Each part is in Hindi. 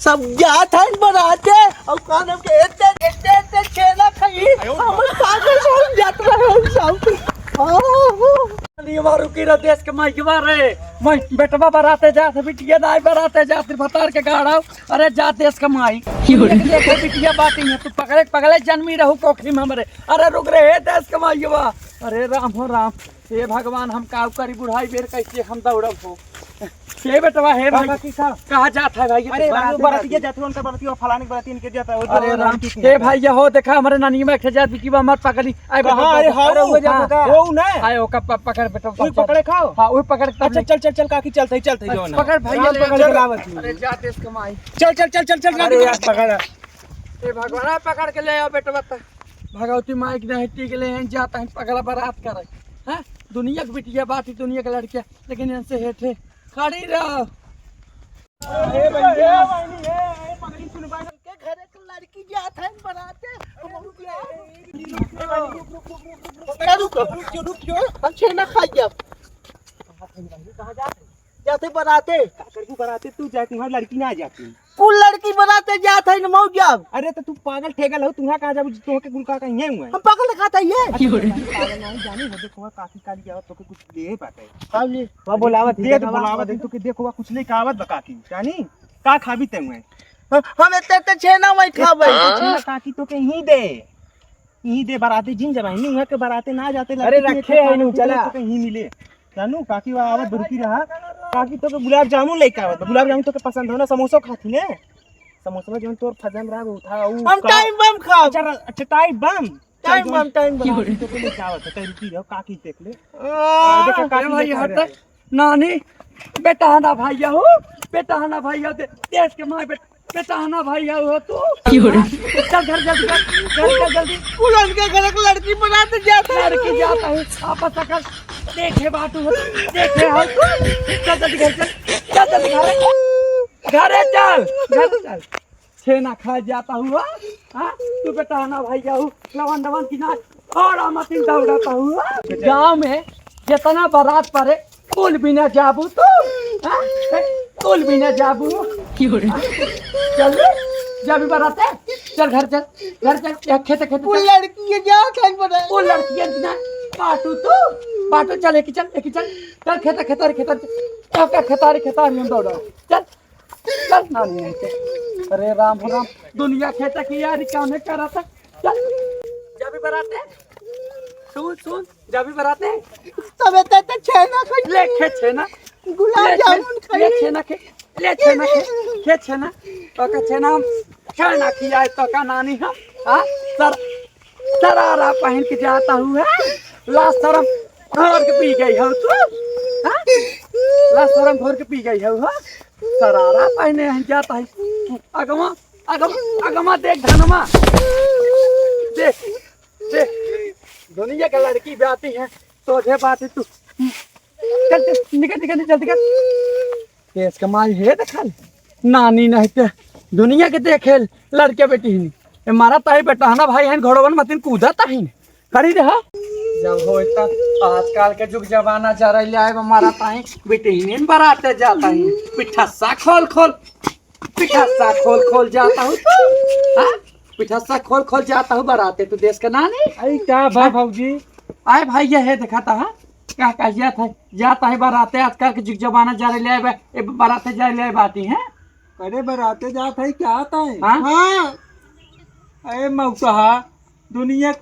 सब जात है बनाते और कान के एते छेना खाई हम पागल हो जात रहे सब लीवा रुकी रे देश के माई के बारे मैं बेटवा बराते जाते बिटिया नाई बराते जाते भतार के गाड़ा अरे जा देश के माई देखो बिटिया बाटी है तू पकड़े पगले जन्मी रहू कोखरी में हमरे अरे रुक रे हे देश के माई बा अरे राम हो राम हे भगवान हम काऊ करी बुढ़ाई बेर कैसे हम दौड़ब हो हे बेटवा हे भाई कहाँ जाता है भाई अरे बरातिया जाते उनका बरातिया फलाने बराती इनके जाता है अरे राम हे भाई हो देखा हमारे नानी में एक जात बिकी मत पकड़ी आए कहां अरे हां वो जाता वो ना आए का पकड़ बेटा वो पकड़े खाओ हां वो पकड़ अच्छा चल काकी चलते जो ना पकड़ भाई पकड़ के लावत अरे जाते इस कमाई चल अरे यार पकड़ ए भगवान पकड़ के ले आओ बेटा बता भगवती माई की हट्टी के ले जाता है पकड़ा बारात करे हैं दुनिया की बिटिया बाटी दुनिया के लड़कियां लेकिन इनसे हेठे खड़ी रहो ए भैया पकड़ी सुन बाई के घरे के लड़की जात है बनाते हम रुक हम छेना खाई जब कहां जाते बनाते काकड़ बनाते तू जाती वहां लड़की ना जाती कुल लड़की बनाते जात है न मौ जब अरे तो तू पागल ठेगल हो तुहा कहां जब तो के गुलका कहीं हुआ हम पागल खाता ये पागल नहीं जानी हो देखो काकी काली जावत तो के कुछ दे पाते हां ले वा बोलावत दे तो बोलावत तो के देखो कुछ नहीं कावत बकाकी जानी का खाबी ते हुए हम एते छेना वही खाबे छेना काकी तो के ही दे बराती जिन जब नहीं हुआ के बराते ना जाते अरे रखे है नु चला तो कहीं मिले जानू काकी वा आवत दुरकी रहा काकी तो के गुलाब जामुन लेके आवत गुलाब जामुन तो के पसंद हो ना समोसा खाती ने समोसा जो तोर फजम राग उठा हम टाइम बम खाओ अच्छा टाइम बम तो के लेके आवत तो रुकी रहो काकी देख ले देखा काकी भाई हट नानी बेटा ना भैया हो बेटा ना भैया देश के मां बेटा ना भैया हो तू चल घर जल्दी कुलन के घर की लड़की बनाते जाता लड़की जाता है आपस कर देखे बाटू देखे हो चल जल्दी घरे चल छेना खा जाता हुआ हाँ तू बेटा ना भैया हो लवन की ना और मतीन दौड़ाता हुआ गाँव में जितना बारात पड़े कुल भी न जाबू तू कुल भी न जाबू चल जब बारात है चल घर चल खेते लड़की जा वो लड़की ना बाटू चल एक चल खेतारी में दौड़ा चल नानी अरे राम दुनिया खेता की यार काम है करा था चल जब बारात है सुन जब बारात है तब तो छेना खाई ले छेना गुलाब जामुन खाई ले छेना तो का छेना खियाए तो का नानी हम हां सरारा पहन के जाता हुआ लास्ट शर्म घोर के पी गई हो तू हां लास्ट शर्म घोर के पी गई हो सरारा पहने जाता है अगमा देख धनमा देख दुनिया की लड़की ब्याती है तुझे बात है तू निकल जल्दी कर केस कमाई है देखल नानी नहीं ते दुनिया के देखे लड़के बेटी ही मारा ताही बेटा ना भाई है घोड़वन मतिन कूदा ताही खड़ी रहा जब हो आजकल के जुग जमाना जा रही है मारा ताही बेटी ही बराते जाता है पिठस्सा खोल जाता हूँ पिठस्सा खोल जाता हूँ बराते तू देश का नानी आई क्या भाई भौजी आए भाई ये है दिखाता है क्या जाता है बराते आजकल के जुग जमाना जा रही है बराते जा रही है बाती है अरे बराते जाता है क्या आता है हाँ अरे मौका दुनिया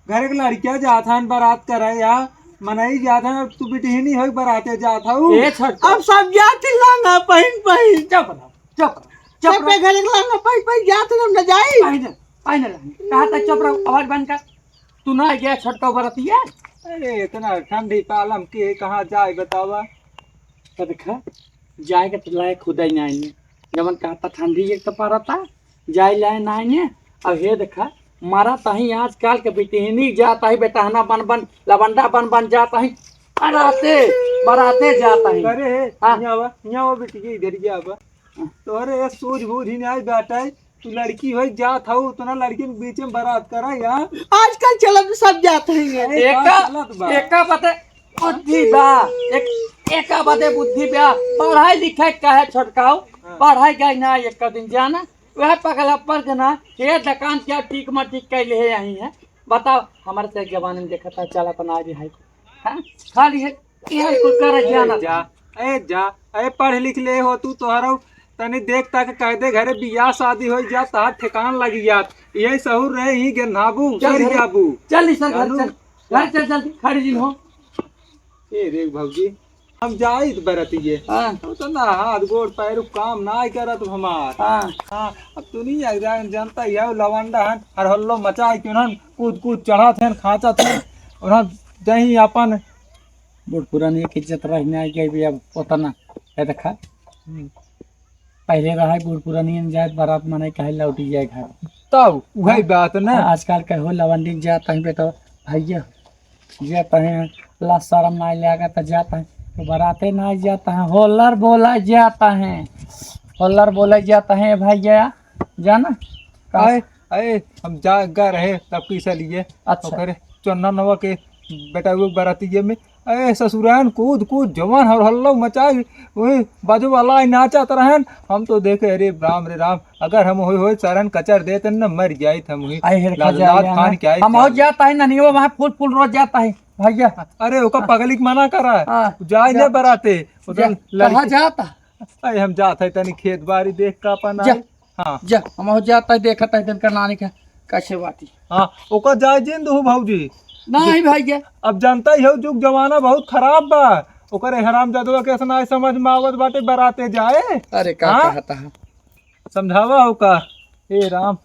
घर के लड़कियां जाता है बारात करे या मनाई जाता है तू बेटी नहीं हो बराते जाता हूँ अब सब जाती लाना पहन चुप पे घर के लाना पहन जाते हम न जाई कहा था चुप रहो आवाज बंद कर तू ना गया छटका बराती है अरे इतना ठंडी पालम के कहाँ जाए बतावा तो देखा जाएगा तो लाए खुद ही नहीं जब कहता ठंडी एक तो पड़ता जाए लाए नहीं अब हे देखा मारा तही आजकल के बेटी जाता है बेटा हना बन लवंडा बन जाता है बराते जाता है अरे यहाँ बेटी के इधर गया तो अरे सूझ बूझ ही नहीं बैठा है तू लड़की हो जात हो उतना लड़की के बीच में बारात करा यहाँ आजकल चला तो सब जाते हैं एका बते बुद्धि बा एका बते बुद्धि बा पढ़ाई लिखाई काहे छटकाओ पढ़ाई गई ना एक दिन जाना वह पगला पर जना ये दुकान क्या टिक मटिक कैले है यही है बताओ हमारे से जमाने में देखा था चला बना रही है हाँ? खाली है यहाँ कुछ कर जाना जा ए पढ़ लिख ले हो तू तोहरा तनी देख तक कह दे घरे बियाह शादी हो जा ता ठिकान लगी जात यही सहूर रहे ही गेनाबू चल जाबू चल सर घर चल जल्दी खड़ी जी हो ए रे भौजी हम जाई बरतिए हाँ तो ना हाथ गोड़ पैर काम ना करत हमार हाँ हाँ अब तू नहीं जानता है लवंडा हन हर हल्लो मचाई क्यों न कूद कूद चढ़ा थे खाचा थे और जही अपन बूढ़ पुरानी की इज्जत रहने गई भी अब उतना है देखा पहले रहा बूढ़ पुरानी जाए बारात मनाई कहे लौटी जाए घर तब वही बात ना आजकल कहो लवंडी जाता है तो भैया जाता है ला शर्म ना लगा तो जाता है तो बराते ना जाता है होलर बोला जाता है होलर बोला जाता है भैया जाना आए आए हम जा रहे तब कैसे लिए अच्छा करे चन्ना नवा के बेटा वो बरातिये में ए ससुरान कूद कूद जवान और हल्लो मचाई वही बाजू वाला नाचत रहन हम तो देखे अरे रे राम अगर हम होई सरन कचर देते न मर जाई हम हुई लाद खान के आई हम हो जाता है ननियो वहां फूल फूल रोज जाता है भैया अरे ओका पगलिक मना करा जाए न बराते उधर कहां जाता अरे हम जात है तनी खेत बाड़ी देख का अपन हां जा हम हो जाता है देखता है दिन नानी का कैसे बाती हां ओका जाए जिंद हो भौजी नहीं भैया अब जानता ही हो जुग जमाना बहुत खराब बा ओकरे हराम जादवा के असना समझ में आवत बाटे बराते जाए अरे का कहता है समझावा हो का हे राम